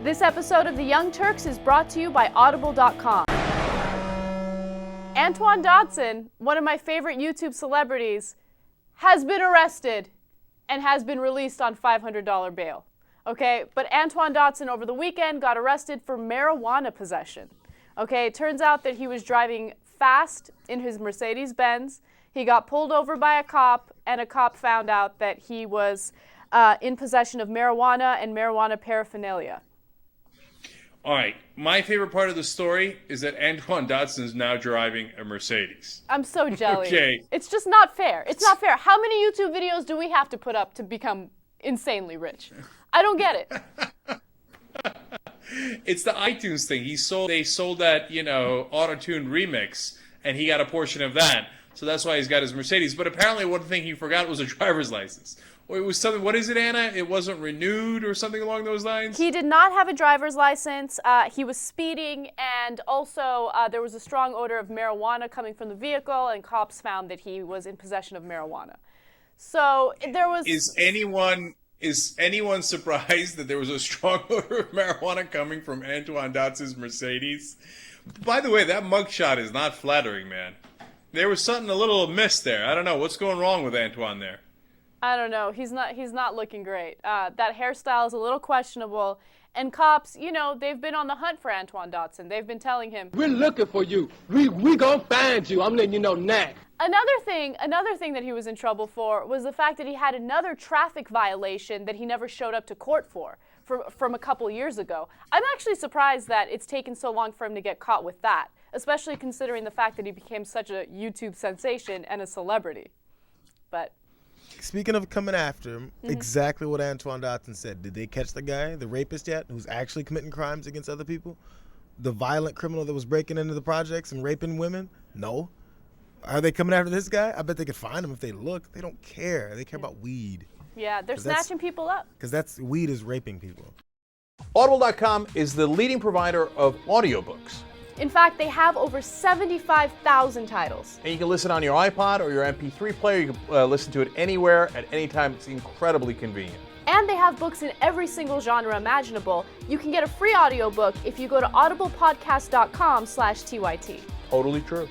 This episode of The Young Turks is brought to you by Audible.com. Antoine Dodson, one of my favorite YouTube celebrities, has been arrested and has been released on $500 bail. Okay, but Antoine Dodson over the weekend got arrested for marijuana possession. Okay, it turns out that he was driving fast in his Mercedes-Benz. He got pulled over by a cop, and a cop found out that he was in possession of marijuana and marijuana paraphernalia. All right, my favorite part of the story is that Antoine Dodson is now driving a Mercedes. I'm so jelly. Okay. It's just not fair. It's not fair. How many YouTube videos do we have to put up to become insanely rich? I don't get it. It's the iTunes thing. They sold that, auto-tune remix, and he got a portion of that. So that's why he's got his Mercedes. But apparently one thing he forgot was a driver's license. Or it was something, what is it, Anna? It wasn't renewed or something along those lines? He did not have a driver's license. He was speeding, and also there was a strong odor of marijuana coming from the vehicle, and cops found that he was in possession of marijuana. So there was... Is anyone surprised that there was a strong odor of marijuana coming from Antoine Dotson's Mercedes? By the way, that mugshot is not flattering, man. There was something a little amiss there. I don't know. What's going wrong with Antoine there? I don't know. He's not looking great. That hairstyle is a little questionable. And cops, they've been on the hunt for Antoine Dodson. They've been telling him, "We're looking for you. We gonna find you. I'm letting you know now." Another thing that he was in trouble for was the fact that he had another traffic violation that he never showed up to court for from a couple years ago. I'm actually surprised that it's taken so long for him to get caught with that, especially considering the fact that he became such a YouTube sensation and a celebrity. But speaking of coming after him, exactly what Antoine Dodson said. Did they catch the guy, the rapist yet, who's actually committing crimes against other people? The violent criminal that was breaking into the projects and raping women? No. Are they coming after this guy? I bet they could find him if they look. They don't care. They care about weed. yeah, they're snatching people up. Because weed is raping people. Audible.com is the leading provider of audiobooks. In fact, they have over 75,000 titles. And you can listen on your iPod or your MP3 player. You can listen to it anywhere at any time. It's incredibly convenient. And they have books in every single genre imaginable. You can get a free audiobook if you go to audiblepodcast.com/TYT. Totally true.